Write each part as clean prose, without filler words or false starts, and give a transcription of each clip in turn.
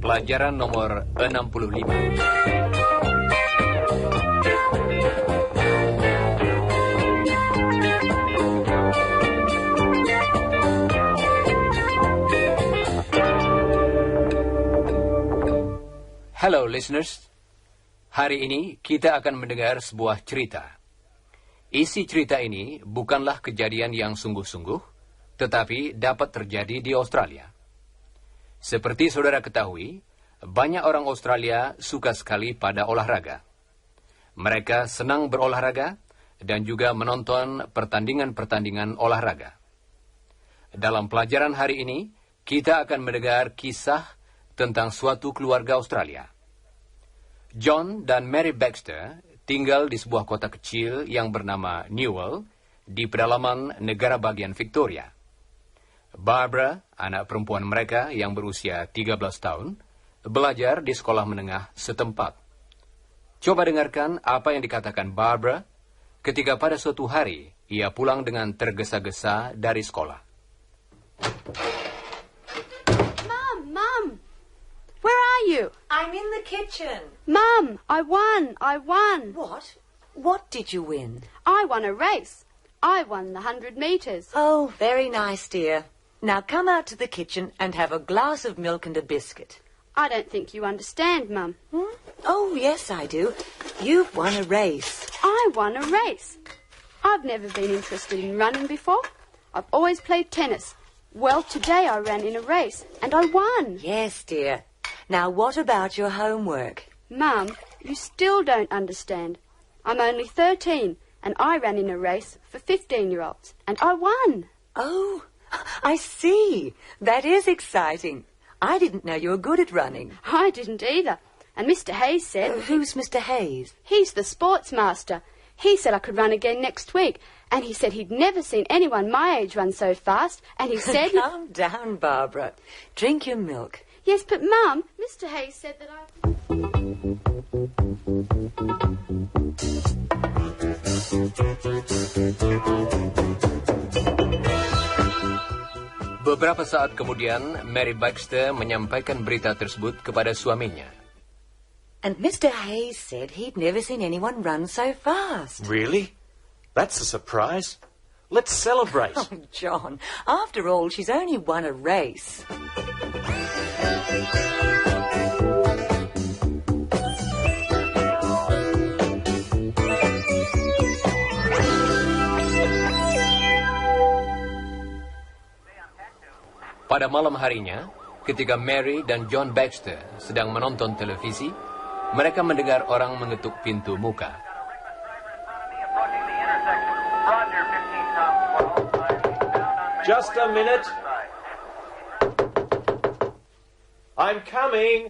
Pelajaran nomor 65. Hello listeners. Hari ini kita akan mendengar sebuah cerita. Isi cerita ini bukanlah kejadian yang sungguh-sungguh, tetapi dapat terjadi di Australia. Seperti saudara ketahui, banyak orang Australia suka sekali pada olahraga. Mereka senang berolahraga dan juga menonton pertandingan-pertandingan olahraga. Dalam pelajaran hari ini, kita akan mendengar kisah tentang suatu keluarga Australia. John dan Mary Baxter tinggal di sebuah kota kecil yang bernama Newell di pedalaman negara bagian Victoria. Barbara, anak perempuan mereka yang berusia 13 tahun, belajar di sekolah menengah setempat. Coba dengarkan apa yang dikatakan Barbara ketika pada suatu hari ia pulang dengan tergesa-gesa dari sekolah. Mum, where are you? I'm in the kitchen. Mum, I won. What? What did you win? I won a race. I won the 100 metres. Oh, very nice, dear. Now come out to the kitchen and have a glass of milk and a biscuit. I don't think you understand, Mum. Oh, yes, I do. You've won a race. I won a race. I've never been interested in running before. I've always played tennis. Well, today I ran in a race, and I won. Yes, dear. Now, what about your homework? Mum, you still don't understand. I'm only 13, and I ran in a race for 15-year-olds, and I won. Oh, I see. That is exciting. I didn't know you were good at running. I didn't either. And Mr. Hayes said... Who's Mr. Hayes? He's the sports master. He said I could run again next week. And he said he'd never seen anyone my age run so fast. And he said... Calm down, Barbara. Drink your milk. Yes, but Mum, Mr. Hayes said that I... Beberapa saat kemudian, Mary Baxter menyampaikan berita tersebut kepada suaminya. And Mr. Hayes said he'd never seen anyone run so fast. Really? That's a surprise. Let's celebrate. Oh, John, after all, she's only won a race. Pada malam harinya, ketika Mary dan John Baxter sedang menonton televisi, mereka mendengar orang mengetuk pintu muka. Just a minute. I'm coming.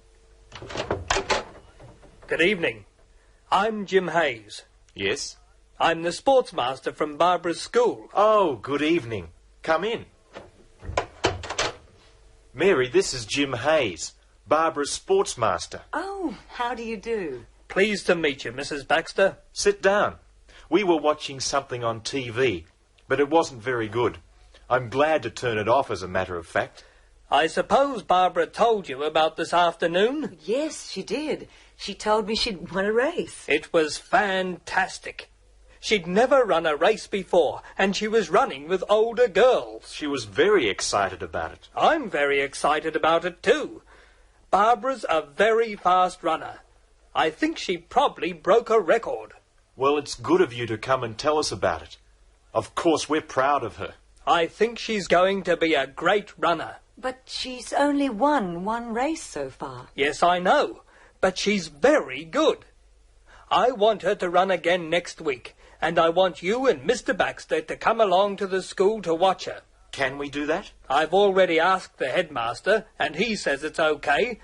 Good evening. I'm Jim Hayes. Yes? I'm the sports master from Barbara's school. Oh, good evening. Come in. Mary, this is Jim Hayes, Barbara's sports master. Oh, how do you do? Pleased to meet you, Mrs. Baxter. Sit down. We were watching something on TV, but it wasn't very good. I'm glad to turn it off, as a matter of fact. I suppose Barbara told you about this afternoon? Yes, she did. She told me she'd won a race. It was fantastic. She'd never run a race before, and she was running with older girls. She was very excited about it. I'm very excited about it too. Barbara's a very fast runner. I think she probably broke a record. Well, it's good of you to come and tell us about it. Of course, we're proud of her. I think she's going to be a great runner. But she's only won one race so far. Yes, I know, but she's very good. I want her to run again next week, and I want you and Mr. Baxter to come along to the school to watch her. Can we do that? I've already asked the headmaster, and he says it's okay.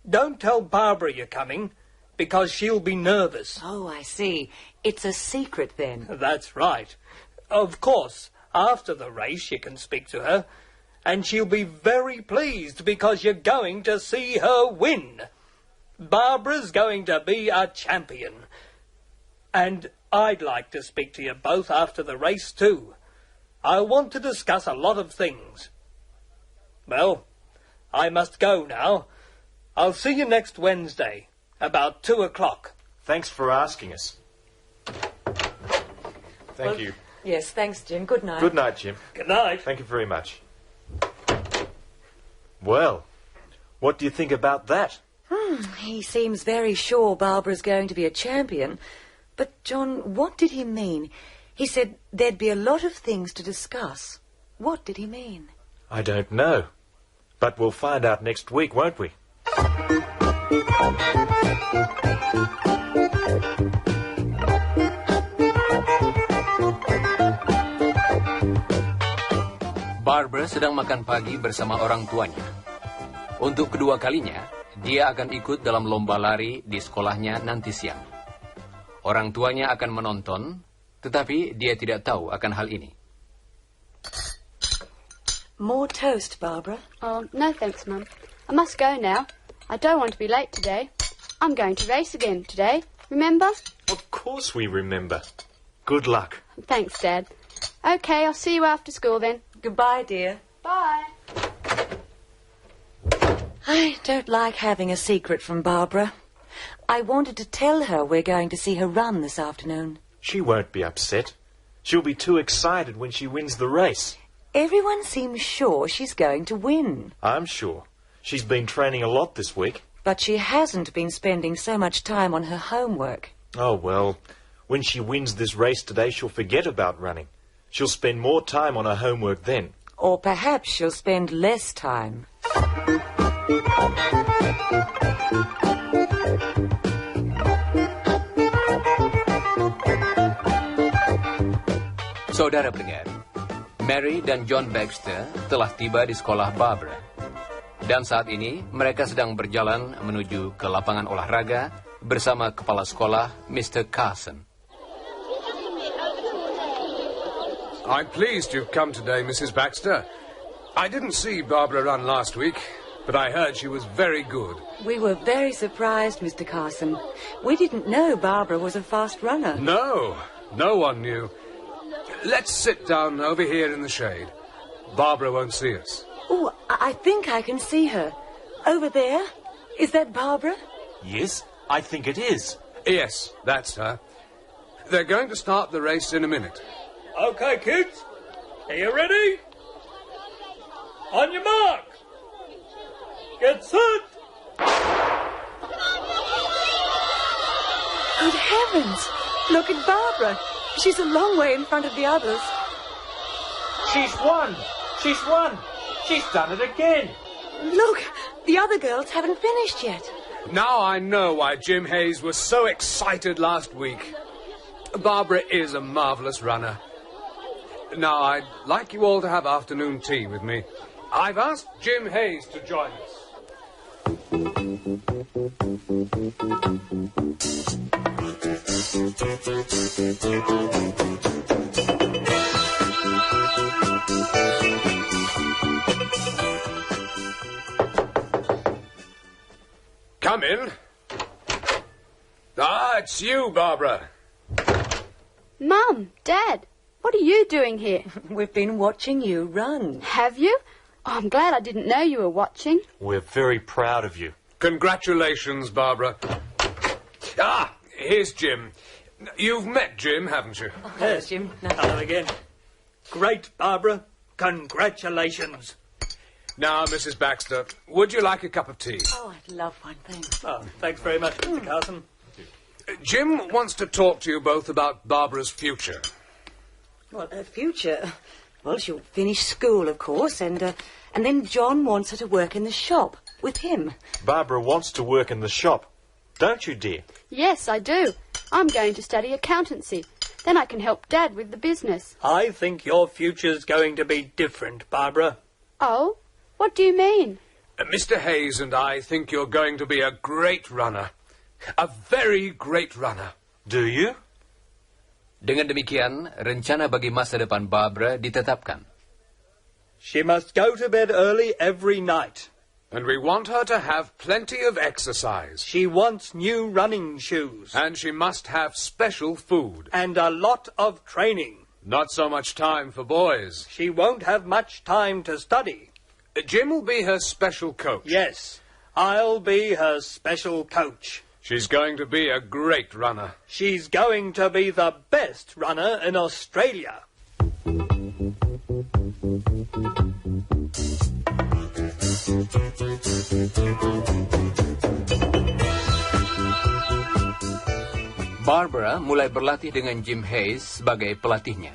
Don't tell Barbara you're coming, because she'll be nervous. Oh, I see. It's a secret then. That's right. Of course, after the race you can speak to her, and she'll be very pleased because you're going to see her win. Barbara's going to be a champion. And I'd like to speak to you both after the race too. I want to discuss a lot of things. Well, I must go now. I'll see you next Wednesday, about 2 o'clock. Thanks for asking us. Thank you. Yes, thanks, Jim. Good night. Good night, Jim. Good night. Thank you very much. Well, what do you think about that? He seems very sure Barbara's going to be a champion. But, John, what did he mean? He said there'd be a lot of things to discuss. What did he mean? I don't know. But we'll find out next week, won't we? Barbara sedang makan pagi bersama orang tuanya. Untuk kedua kalinya, dia akan ikut dalam lomba lari di sekolahnya nanti siang. Orang tuanya akan menonton, tetapi dia tidak tahu akan hal ini. More toast, Barbara. Oh, no thanks, Mum. I must go now. I don't want to be late today. I'm going to race again today, remember? Of course we remember. Good luck. Thanks, Dad. OK, I'll see you after school then. Goodbye, dear. Bye. I don't like having a secret from Barbara. I wanted to tell her we're going to see her run this afternoon. She won't be upset. She'll be too excited when she wins the race. Everyone seems sure she's going to win. I'm sure. She's been training a lot this week. But she hasn't been spending so much time on her homework. Oh, well, when she wins this race today, she'll forget about running. She'll spend more time on her homework then. Or perhaps she'll spend less time. Saudara pendengar, Mary dan John Baxter telah tiba di sekolah Barbara. Dan saat ini mereka sedang berjalan menuju ke lapangan olahraga bersama kepala sekolah Mr. Carson. I'm pleased you've come today, Mrs. Baxter. I didn't see Barbara run last week, but I heard she was very good. We were very surprised, Mr. Carson. We didn't know Barbara was a fast runner. No one knew. Let's sit down over here in the shade. Barbara won't see us. Oh, I think I can see her. Over there? Is that Barbara? Yes, I think it is. Yes, that's her. They're going to start the race in a minute. OK, kids. Are you ready? On your mark. Get set. Good heavens! Look at Barbara. She's a long way in front of the others. She's won! She's won! She's done it again! Look, the other girls haven't finished yet. Now I know why Jim Hayes was so excited last week. Barbara is a marvellous runner. Now, I'd like you all to have afternoon tea with me. I've asked Jim Hayes to join us. Come in. It's you, Barbara. Mum, Dad, what are you doing here? We've been watching you run. Have you? Oh, I'm glad I didn't know you were watching. We're very proud of you. Congratulations, Barbara. Here's Jim. You've met Jim, haven't you? Yes, Jim. No. Hello again. Great, Barbara. Congratulations. Now, Mrs. Baxter, would you like a cup of tea? Oh, I'd love one, thanks. Oh, thanks very much, Mr. Carson. Jim wants to talk to you both about Barbara's future. Well, her future... Well, she'll finish school, of course, and then John wants her to work in the shop with him. Barbara wants to work in the shop. Don't you, dear? Yes, I do. I'm going to study accountancy. Then I can help Dad with the business. I think your future's going to be different, Barbara. Oh? What do you mean? Mr. Hayes and I think you're going to be a great runner. A very great runner. Do you? Dengan demikian, rencana bagi masa depan Barbara ditetapkan. She must go to bed early every night. And we want her to have plenty of exercise. She wants new running shoes. And she must have special food. And a lot of training. Not so much time for boys. She won't have much time to study. Jim will be her special coach. Yes, I'll be her special coach. She's going to be a great runner. She's going to be the best runner in Australia. Barbara mulai berlatih dengan Jim Hayes sebagai pelatihnya.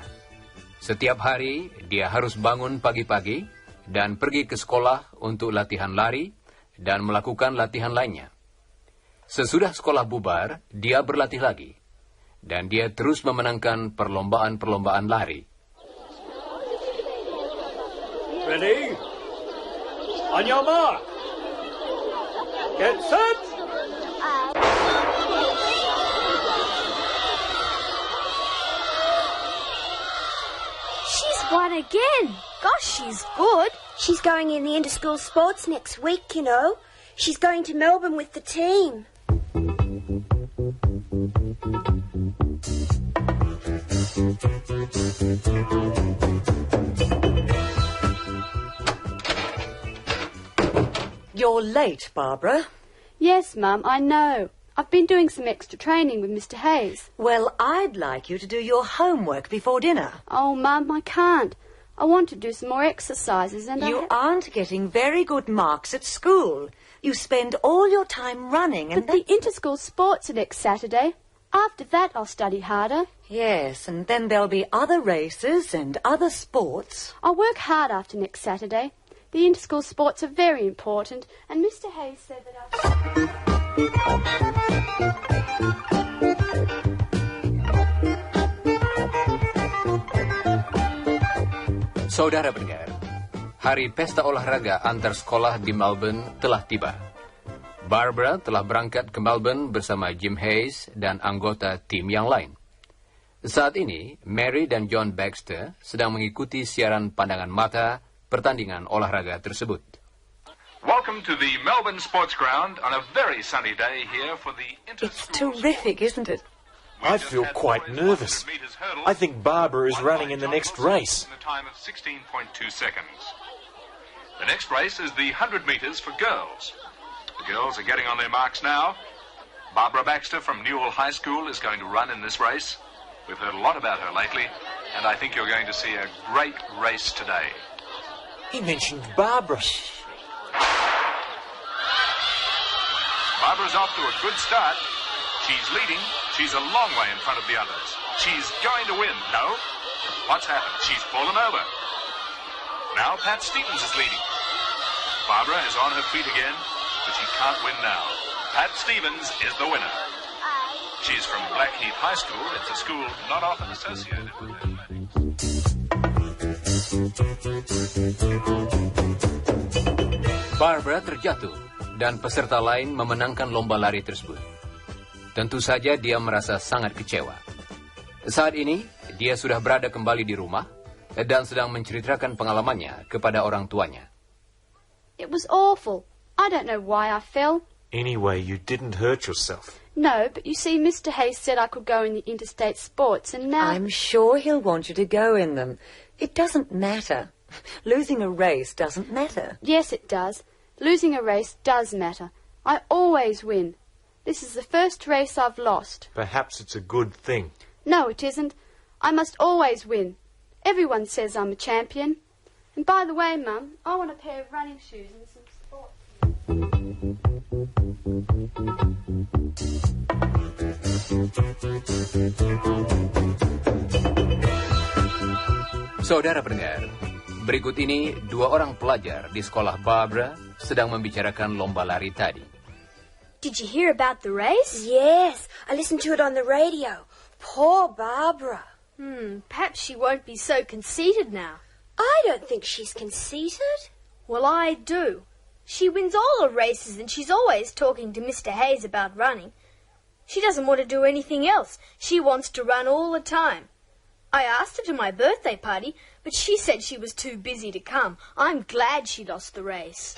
Setiap hari, dia harus bangun pagi-pagi dan pergi ke sekolah untuk latihan lari dan melakukan latihan lainnya. Sesudah sekolah bubar, dia berlatih lagi. Dan dia terus memenangkan perlombaan-perlombaan lari. Ready? On your mark. Get set. She's won again. Gosh, she's good. She's going in the inter-school sports next week, you know. She's going to Melbourne with the team. You're late, Barbara. Yes, Mum, I know. I've been doing some extra training with Mr. Hayes. Well, I'd like you to do your homework before dinner. Oh, Mum, I can't. I want to do some more exercises and You aren't getting very good marks at school. You spend all your time running and But the inter-school sports are next Saturday. After that, I'll study harder. Yes, and then there'll be other races and other sports. I'll work hard after next Saturday. The inter-school sports are very important, and Mr. Hayes said that Saudara pendengar, hari pesta olahraga antar sekolah di Melbourne telah tiba. Barbara telah berangkat ke Melbourne bersama Jim Hayes dan anggota tim yang lain. Saat ini, Mary dan John Baxter sedang mengikuti siaran pandangan mata pertandingan olahraga tersebut. Welcome to the Melbourne Sports Ground on a very sunny day here for the It's terrific, isn't it? I feel quite nervous. I think Barbara is running in the next race. In a time of 16.2 seconds. The next race is the 100 metres for girls. The girls are getting on their marks now. Barbara Baxter from Newell High School is going to run in this race. We've heard a lot about her lately, and I think you're going to see a great race today. He mentioned Barbara. Barbara's off to a good start. She's leading. She's a long way in front of the others. She's going to win. No? What's happened? She's fallen over. Now Pat Stevens is leading. Barbara is on her feet again, but she can't win now. Pat Stevens is the winner. She's from Blackheath High School. It's a school not often associated with athletics. Barbara terjatuh dan peserta lain memenangkan lomba lari tersebut. Tentu saja dia merasa sangat kecewa. Saat ini, dia sudah berada kembali di rumah dan sedang menceritakan pengalamannya kepada orang tuanya. It was awful. I don't know why I fell. Anyway, you didn't hurt yourself. No, but you see, Mr. Hayes said I could go in the interstate sports, and now... I'm sure he'll want you to go in them. It doesn't matter. Losing a race doesn't matter. Yes, it does. Losing a race does matter. I always win. This is the first race I've lost. Perhaps it's a good thing. No, it isn't. I must always win. Everyone says I'm a champion. And by the way, Mum, I want a pair of running shoes and some sports. Saudara pendengar, berikut ini dua orang pelajar di sekolah Barbara sedang membicarakan lomba lari tadi. Did you hear about the race? Yes, I listened to it on the radio. Poor Barbara. Perhaps she won't be so conceited now. I don't think she's conceited. Well, I do. She wins all her races and she's always talking to Mr. Hayes about running. She doesn't want to do anything else. She wants to run all the time. I asked her to my birthday party, but she said she was too busy to come. I'm glad she lost the race.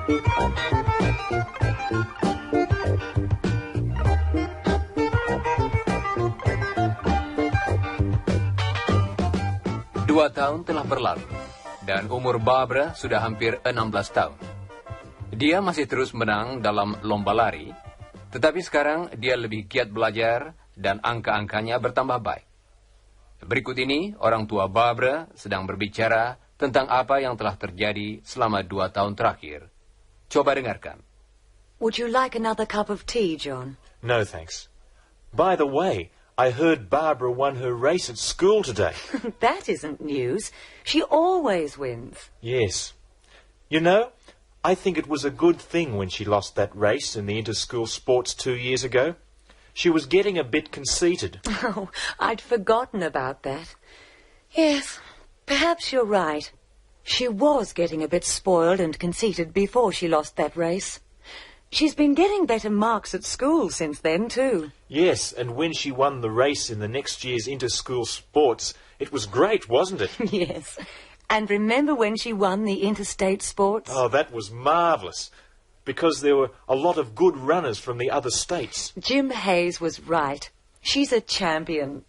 Dua tahun telah berlalu, dan umur Barbara sudah hampir 16 tahun. Dia masih terus menang dalam lomba lari, tetapi sekarang dia lebih giat belajar dan angka-angkanya bertambah baik. Berikut ini, orang tua Barbara sedang berbicara tentang apa yang telah terjadi selama 2 tahun terakhir. Coba dengarkan. Would you like another cup of tea, John? No, thanks. By the way, I heard Barbara won her race at school today. That isn't news. She always wins. Yes. You know, I think it was a good thing when she lost that race in the inter-school sports 2 years ago. She was getting a bit conceited. Oh, I'd forgotten about that. Yes, perhaps you're right. She was getting a bit spoiled and conceited before she lost that race. She's been getting better marks at school since then, too. Yes, and when she won the race in the next year's inter-school sports, it was great, wasn't it? Yes. And remember when she won the interstate sports? Oh, that was marvellous, because there were a lot of good runners from the other states. Jim Hayes was right. She's a champion.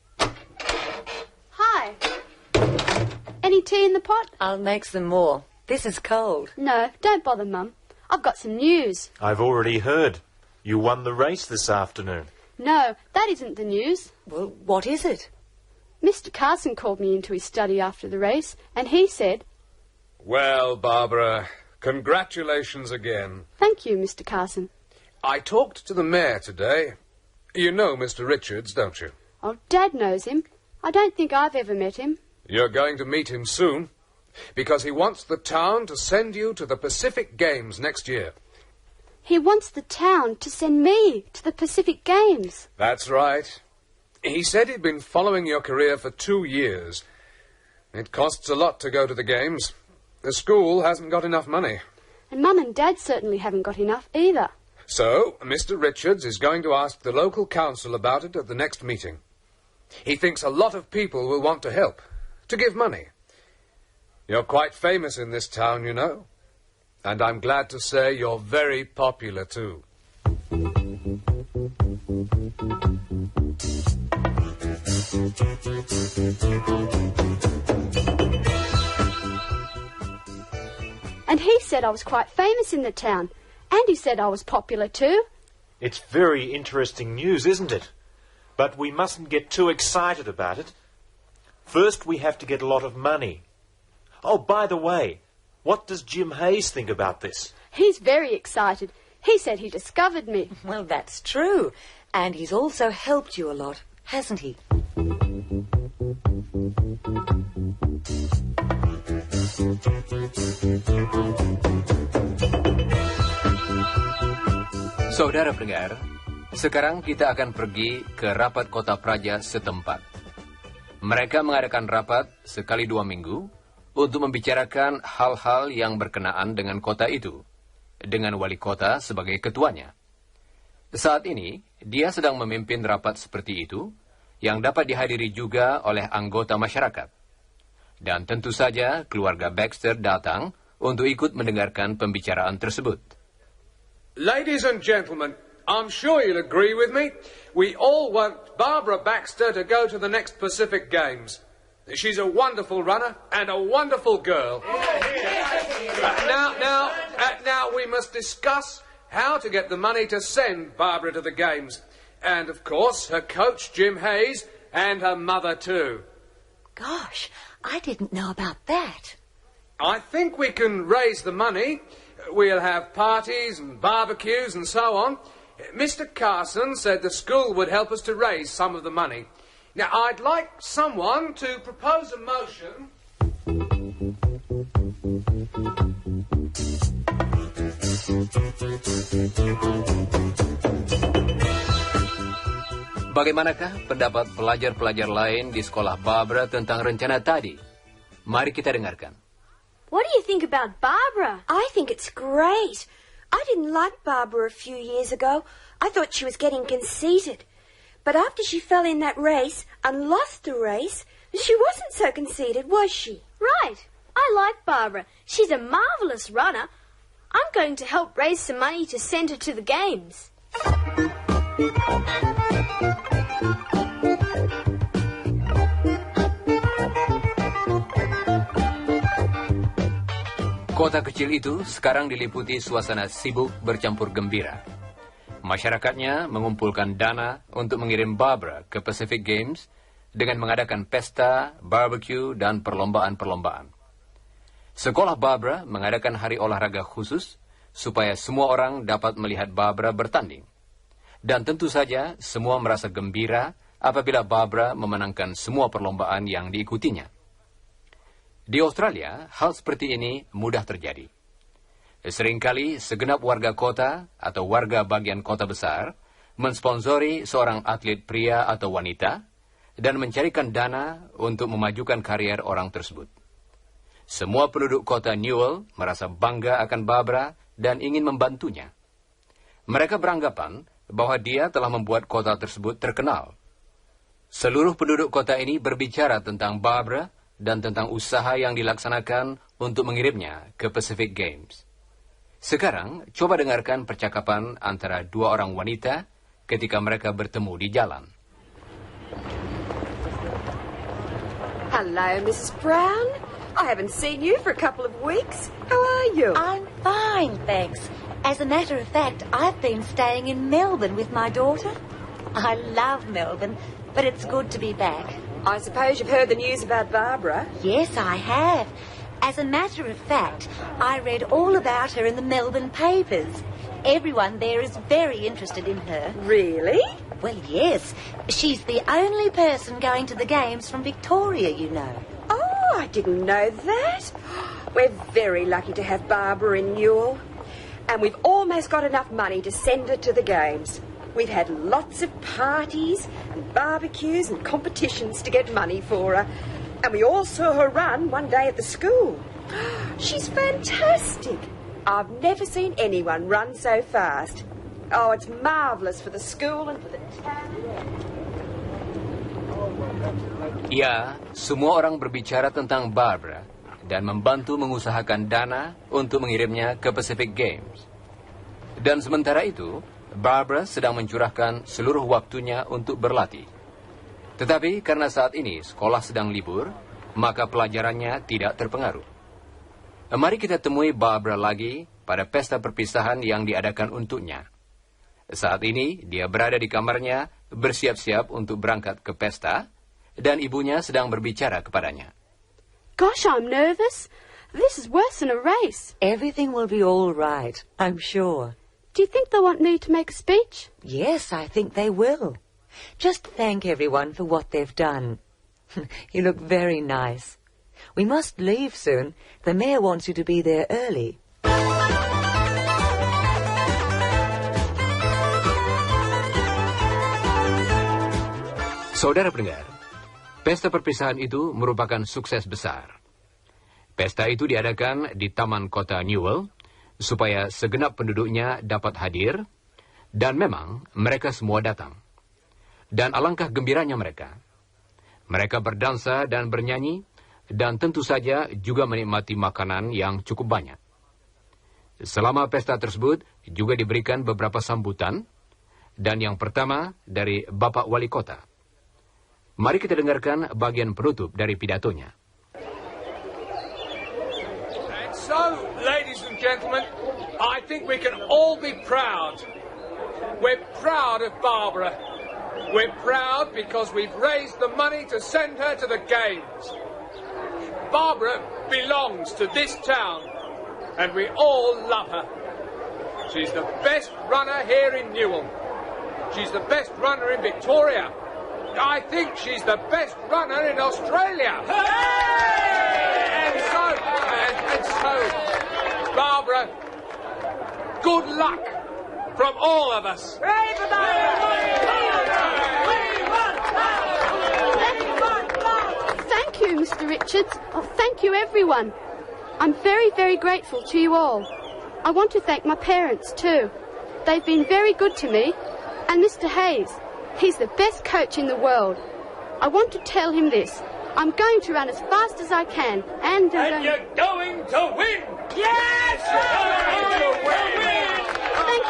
Hi. Any tea in the pot? I'll make some more. This is cold. No, don't bother, Mum. I've got some news. I've already heard. You won the race this afternoon. No, that isn't the news. Well, what is it? Mr. Carson called me into his study after the race, and he said... Well, Barbara, congratulations again. Thank you, Mr. Carson. I talked to the mayor today. You know Mr. Richards, don't you? Oh, Dad knows him. I don't think I've ever met him. You're going to meet him soon, because he wants the town to send you to the Pacific Games next year. He wants the town to send me to the Pacific Games. That's right. He said he'd been following your career for 2 years. It costs a lot to go to the games. The school hasn't got enough money. And Mum and Dad certainly haven't got enough either. So, Mr. Richards is going to ask the local council about it at the next meeting. He thinks a lot of people will want to help, to give money. You're quite famous in this town, you know. And I'm glad to say you're very popular, too. And he said I was quite famous in the town. And he said I was popular too. It's very interesting news, isn't it? But we mustn't get too excited about it. First, we have to get a lot of money. Oh, by the way, what does Jim Hayes think about this? He's very excited. He said he discovered me. Well, that's true. And he's also helped you a lot, hasn't he? Saudara pendengar, sekarang kita akan pergi ke rapat kota praja setempat. Mereka mengadakan rapat sekali 2 minggu untuk membicarakan hal-hal yang berkenaan dengan kota itu, dengan wali kota sebagai ketuanya. Saat ini, dia sedang memimpin rapat seperti itu, yang dapat dihadiri juga oleh anggota masyarakat. Dan tentu saja keluarga Baxter datang untuk ikut mendengarkan pembicaraan tersebut. Ladies and gentlemen, I'm sure you'll agree with me. We all want Barbara Baxter to go to the next Pacific Games. She's a wonderful runner and a wonderful girl. Now we must discuss how to get the money to send Barbara to the Games. And, of course, her coach, Jim Hayes, and her mother, too. Gosh, I didn't know about that. I think we can raise the money. We'll have parties and barbecues and so on. Mr. Carson said the school would help us to raise some of the money. Now, I'd like someone to propose a motion. Bagaimanakah pendapat pelajar-pelajar lain di sekolah Barbara tentang rencana tadi? Mari kita dengarkan. What do you think about Barbara? I think it's great. I didn't like Barbara a few years ago. I thought she was getting conceited. But after she fell in that race and lost the race, she wasn't so conceited, was she? Right. I like Barbara. She's a marvellous runner. I'm going to help raise some money to send her to the games. Kota kecil itu sekarang diliputi suasana sibuk bercampur gembira. Masyarakatnya mengumpulkan dana untuk mengirim Barbara ke Pacific Games dengan mengadakan pesta, barbecue, dan perlombaan-perlombaan. Sekolah Barbara mengadakan hari olahraga khusus supaya semua orang dapat melihat Barbara bertanding. Dan tentu saja semua merasa gembira apabila Barbara memenangkan semua perlombaan yang diikutinya. Di Australia, hal seperti ini mudah terjadi. Seringkali segenap warga kota atau warga bagian kota besar mensponsori seorang atlet pria atau wanita dan mencarikan dana untuk memajukan karier orang tersebut. Semua penduduk kota Newell merasa bangga akan Barbara dan ingin membantunya. Mereka beranggapan bahwa dia telah membuat kota tersebut terkenal. Seluruh penduduk kota ini berbicara tentang Barbara dan tentang usaha yang dilaksanakan untuk mengirimnya ke Pacific Games. Sekarang, coba dengarkan percakapan antara dua orang wanita ketika mereka bertemu di jalan. Hello, Mrs. Brown. I haven't seen you for a couple of weeks. How are you? I'm fine, thanks. As a matter of fact, I've been staying in Melbourne with my daughter. I love Melbourne, but it's good to be back. I suppose you've heard the news about Barbara? Yes, I have. As a matter of fact, I read all about her in the Melbourne papers. Everyone there is very interested in her. Really? Well, yes. She's the only person going to the games from Victoria, you know. Oh, I didn't know that. We're very lucky to have Barbara in Newell. And we've almost got enough money to send her to the games. We've had lots of parties and barbecues and competitions to get money for her. And we all saw her run one day at the school. She's fantastic. I've never seen anyone run so fast. Oh, it's marvellous for the school and for the town. Ya, semua orang berbicara tentang Barbara dan membantu mengusahakan dana untuk mengirimnya ke Pacific Games. Dan sementara itu, Barbara sedang mencurahkan seluruh waktunya untuk berlatih. Tetapi karena saat ini sekolah sedang libur, maka pelajarannya tidak terpengaruh. Mari kita temui Barbara lagi pada pesta perpisahan yang diadakan untuknya. Saat ini dia berada di kamarnya bersiap-siap untuk berangkat ke pesta, dan ibunya sedang berbicara kepadanya. Gosh, I'm nervous. This is worse than a race. Everything will be all right, I'm sure. Do you think they'll want me to make a speech? Yes, I think they will. Just thank everyone for what they've done. You look very nice. We must leave soon. The mayor wants you to be there early. Saudara pendengar, pesta perpisahan itu merupakan sukses besar. Pesta itu diadakan di Taman Kota Newell, supaya segenap penduduknya dapat hadir, dan memang mereka semua datang. Dan alangkah gembiranya mereka. Mereka berdansa dan bernyanyi, dan tentu saja juga menikmati makanan yang cukup banyak. Selama pesta tersebut juga diberikan beberapa sambutan, dan yang pertama dari Bapak Wali Kota. Mari kita dengarkan bagian penutup dari pidatonya. So, ladies and gentlemen, I think we can all be proud. We're proud of Barbara. We're proud because we've raised the money to send her to the games. Barbara belongs to this town, and we all love her. She's the best runner here in Newell. She's the best runner in Victoria. I think she's the best runner in Australia. And so, Barbara, good luck from all of us. Thank you, Mr. Richards. Oh, thank you, everyone. I'm very, very grateful to you all. I want to thank my parents, too. They've been very good to me. And Mr. Hayes, he's the best coach in the world. I want to tell him this. I'm going to run as fast as I can, and you're going to win! Yes!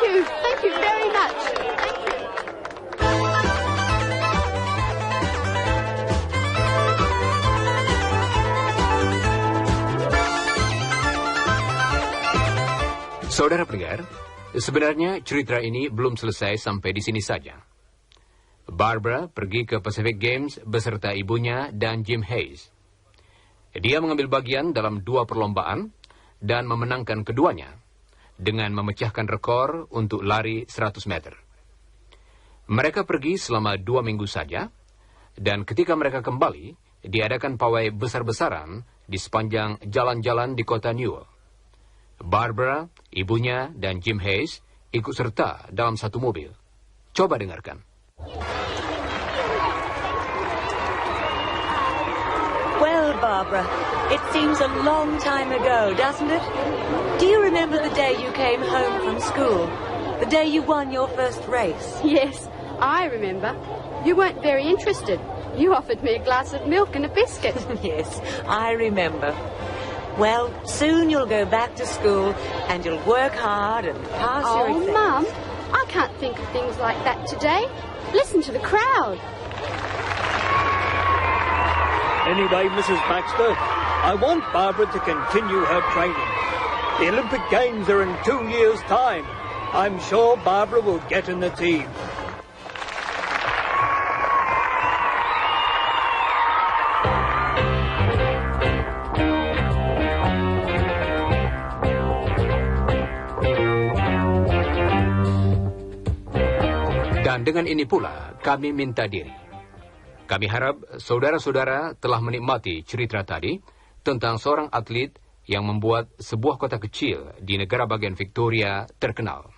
Thank you very much. Thank you. Saudara pendengar, sebenarnya cerita ini belum selesai sampai di sini saja. Barbara pergi ke Pacific Games beserta ibunya dan Jim Hayes. Dia mengambil bagian dalam 2 perlombaan dan memenangkan keduanya dengan memecahkan rekor untuk lari 100 meter. Mereka pergi selama 2 minggu saja, dan ketika mereka kembali, diadakan pawai besar-besaran di sepanjang jalan-jalan di kota Newell. Barbara, ibunya, dan Jim Hayes ikut serta dalam satu mobil. Coba dengarkan. Well, Barbara, it seems a long time ago, doesn't it? Do you remember the day you came home from school? The day you won your first race? Yes, I remember. You weren't very interested. You offered me a glass of milk and a biscuit. Yes, I remember. Well, soon you'll go back to school and you'll work hard and pass your exams. Oh, Mum, I can't think of things like that today. Listen to the crowd. Anyway, Mrs. Baxter, I want Barbara to continue her training. The Olympic Games are in 2 years' time. I'm sure Barbara will get in the team. Dan dengan ini pula kami minta diri. Kami harap saudara-saudara telah menikmati cerita tadi tentang seorang atlet yang membuat sebuah kota kecil di negara bagian Victoria terkenal.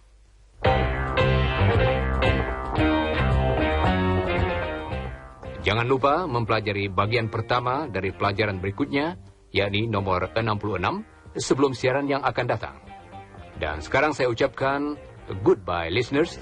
Jangan lupa mempelajari bagian pertama dari pelajaran berikutnya, yakni nomor 66, sebelum siaran yang akan datang. Dan sekarang saya ucapkan goodbye, listeners.